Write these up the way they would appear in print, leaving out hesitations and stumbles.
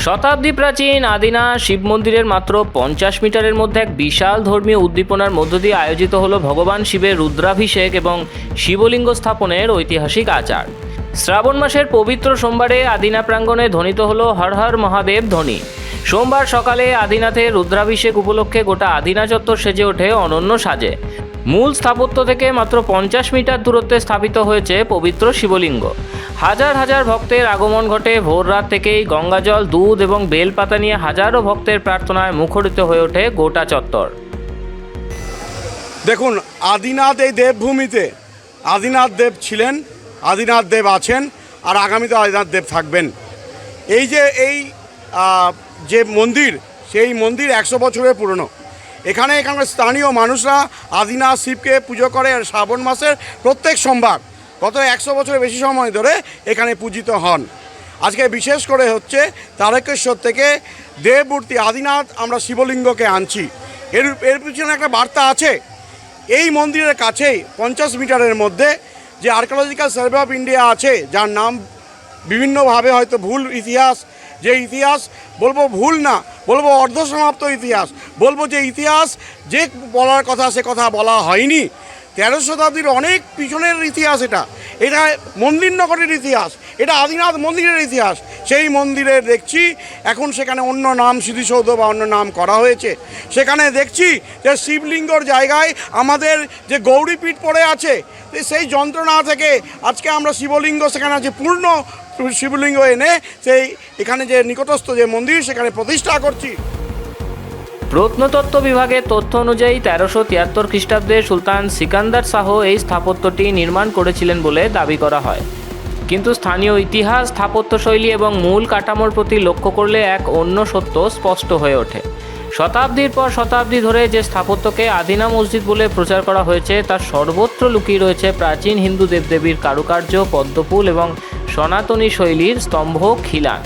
শতাব্দী প্রাচীন আদিনা শিব মন্দিরের মাত্র 50 মিটারের মধ্যে এক বিশাল ধর্মীয় উদ্দীপনার মধ্য দিয়ে আয়োজিত হলো ভগবান শিবের রুদ্রাভিষেক এবং শিবলিঙ্গ স্থাপনের ঐতিহাসিক আচার। শ্রাবণ মাসের পবিত্র সোমবারে আদিনা প্রাঙ্গণে ধ্বনিত হলো হর হর মহাদেব ধ্বনি। সোমবার সকালে আদিনাথের রুদ্রাভিষেক উপলক্ষে গোটা আদিনা চত্বর সেজে ওঠে অনন্য সাজে। মূল স্থাপত্য থেকে মাত্র 50 মিটার দূরত্বে স্থাপিত হয়েছে পবিত্র শিবলিঙ্গ। হাজার হাজার ভক্তের আগমন ঘটে। ভোর রাত থেকেই গঙ্গাজল, দুধ এবং বেলপাতা নিয়ে হাজারো ভক্তের প্রার্থনায় মুখরিত হয়ে ওঠে গোটা চত্বর। দেখুন, আদিনাথ এই দেবভূমিতে আদিনাথ দেব ছিলেন, আদিনাথ দেব আছেন, আর আগামীতে আদিনাথ দেব থাকবেন। এই যে মন্দির, সেই মন্দির 100 বছরের পুরনো। এখানকার স্থানীয় মানুষরা আদিনাথ শিবকে পুজো করে শ্রাবণ মাসের প্রত্যেক সোমবার গত 100 বছরের বেশি সময় ধরে এখানে পূজিত হন। আজকে বিশেষ করে হচ্ছে তারকেশ্বর থেকে দেবমূর্তি আদিনাথ আমরা শিবলিঙ্গকে আনছি। এর পিছনে একটা বার্তা আছে। এই মন্দিরের কাছেই 50 মিটারের মধ্যে যে আর্কিওলজিক্যাল সার্ভে অফ ইন্ডিয়া আছে, যার নাম বিভিন্নভাবে হয়তো ভুল ইতিহাস, যে ইতিহাস বলবো ভুল না, বলবো অর্ধসমাপ্ত ইতিহাস, বলবো যে ইতিহাস যে বলার কথা সে কথা বলা হয়নি। 13 শতাব্দীর অনেক পিছনের ইতিহাস এটা মন্দির নগরের ইতিহাস, এটা আদিনাথ মন্দিরের ইতিহাস। সেই মন্দিরে দেখছি এখন সেখানে অন্য নাম স্মৃতিসৌধ বা অন্য নাম করা হয়েছে। সেখানে দেখছি যে শিবলিঙ্গর জায়গায় আমাদের যে গৌরীপীঠ পড়ে আছে, সেই যন্ত্রণা থেকে আজকে আমরা শিবলিঙ্গ সেখানে আছে পূর্ণ শিবলিঙ্গ এনে সেই এখানে যে নিকটস্থ যে মন্দির সেখানে প্রতিষ্ঠা করছি। প্রত্নতত্ত্ব বিভাগের তথ্য অনুযায়ী 1373 খ্রিস্টাব্দে সুলতান সিকান্দার শাহ এই স্থাপত্যটি নির্মাণ করেছিলেন বলে দাবি করা হয়। কিন্তু স্থানীয় ইতিহাস, স্থাপত্যশৈলী এবং মূল কাঠামোর প্রতি লক্ষ্য করলে এক অন্য সত্য স্পষ্ট হয়ে ওঠে। শতাব্দীর পর শতাব্দী ধরে যে স্থাপত্যকে আদিনা মসজিদ বলে প্রচার করা হয়েছে, তার সর্বত্র লুকিয়ে রয়েছে প্রাচীন হিন্দু দেবদেবীর কারুকার্য, পদ্মফুল এবং সনাতনী শৈলীর স্তম্ভ খিলান।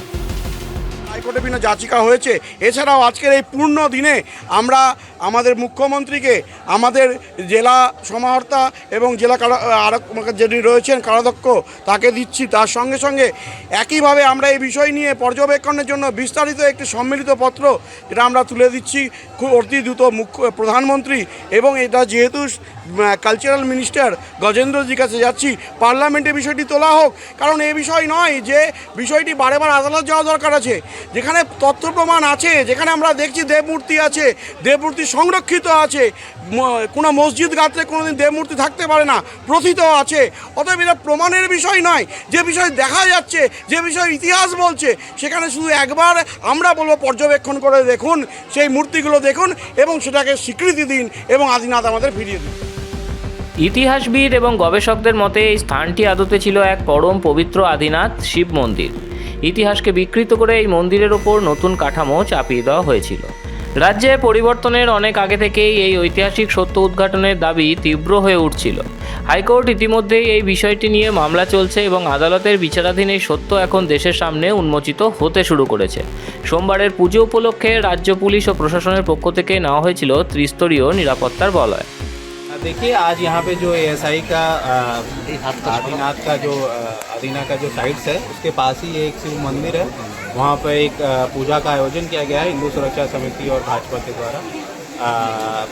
হাইকোর্টে বিভিন্ন যাচিকা হয়েছে। এছাড়াও আজকের এই পূর্ণ দিনে আমরা আমাদের মুখ্যমন্ত্রীকে, আমাদের জেলা সমাহর্তা এবং জেলা যিনি রয়েছেন কারাধ্যক্ষ তাকে দিচ্ছি। তার সঙ্গে সঙ্গে একইভাবে আমরা এই বিষয় নিয়ে পর্যবেক্ষণের জন্য বিস্তারিত একটি সম্মিলিত পত্র যেটা আমরা তুলে দিচ্ছি খুব অতি দ্রুত প্রধানমন্ত্রী, এবং এটা যেহেতু কালচারাল মিনিস্টার গজেন্দ্রজির কাছে যাচ্ছি, পার্লামেন্টে বিষয়টি তোলা হোক। কারণ এই বিষয় নয় যে বিষয়টি বারে বার আদালত যাওয়া দরকার আছে। যেখানে তথ্য প্রমাণ আছে, যেখানে আমরা দেখছি দেবমূর্তি আছে, দেবমূর্তি সংরক্ষিত আছে, কোনো মসজিদ গাত্রে কোনোদিন দেবমূর্তি থাকতে পারে না, প্রথিত আছে। অতএব এটা প্রমাণের বিষয় নয়, যে বিষয় দেখা যাচ্ছে, যে বিষয় ইতিহাস বলছে, সেখানে শুধু একবার আমরা বলবো পর্যবেক্ষণ করে দেখুন, সেই মূর্তিগুলো দেখুন এবং সেটাকে স্বীকৃতি দিন এবং আদিনাথ আমাদের ফিরিয়ে দিন। ইতিহাসবিদ এবং গবেষকদের মতে এই স্থানটি আদতে ছিল এক পরম পবিত্র আদিনাথ শিব মন্দির। ইতিহাসকে বিকৃত করে এই মন্দিরের ওপর নতুন কাঠামো চাপিয়ে দেওয়া হয়েছিল। রাজ্যে পরিবর্তনের অনেক আগে থেকেই এই ঐতিহাসিক সত্য উদ্ঘাটনের দাবি তীব্র হয়ে উঠছিল। হাইকোর্ট ইতিমধ্যেই এই বিষয়টি নিয়ে মামলা চলছে এবং আদালতের বিচারাধীন এই সত্য এখন দেশের সামনে উন্মোচিত হতে শুরু করেছে। সোমবারের পুজো উপলক্ষে রাজ্য পুলিশ ও প্রশাসনের পক্ষ থেকে নেওয়া হয়েছিল ত্রিস্তরীয় নিরাপত্তার বলয়। देखिए, आज यहाँ पे जो एएसआई का आदिना का जो साइट्स है, उसके पास ही एक शिव मंदिर है। वहाँ पर एक पूजा का आयोजन किया गया है हिंदू सुरक्षा समिति और भाजपा के द्वारा,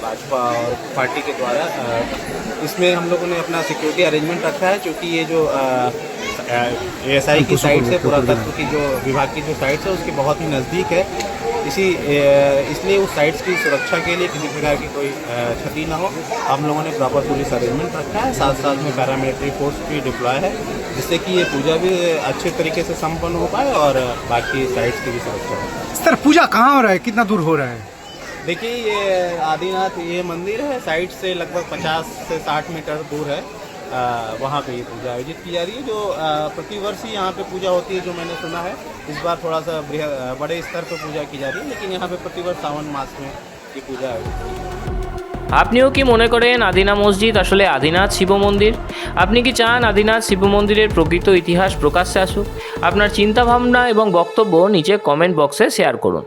भाजपा और पार्टी के द्वारा। इसमें हम लोगों ने अपना सिक्योरिटी अरेंजमेंट रखा है, क्योंकि ये जो एएसआई की साइट है, पुरातत्व की जो विभाग की जो साइट्स है, उसके बहुत ही नज़दीक है। इसलिए उस साइट्स की सुरक्षा के लिए किसी प्रकार की कोई क्षति ना हो, हम लोगों ने प्रॉपर पुलिस अरेंजमेंट रखा है। साथ साथ में पैरामिलिट्री फोर्स भी डिप्लॉय है, जिससे कि ये पूजा भी अच्छे तरीके से संपन्न हो पाए और बाकी साइट्स की भी सुरक्षा हो। सर, पूजा कहाँ हो रहा है, कितना दूर हो रहा है? देखिए, ये आदिनाथ ये मंदिर है, साइट से लगभग 50 से 60 मीटर दूर है। वहाँ पे ये पूजा आयोजित की जा रही है, जो प्रतिवर्ष ही यहाँ पे पूजा होती है, जो मैंने सुना है। इस बार थोड़ा सा बड़े स्तर पर पूजा की जा रही है, लेकिन यहाँ पे प्रतिवर्ष सावन मास में ये पूजा आयोजित की जाती है। আপনিও কি মনে করেন আদিনা মসজিদ আসলে আদিনাথ শিব মন্দির? আপনি কি চান আদিনাথ শিব মন্দিরের প্রকৃত ইতিহাস প্রকাশ্যে আসুক? আপনার চিন্তাভাবনা এবং বক্তব্য নিচে কমেন্ট বক্সে শেয়ার করুন।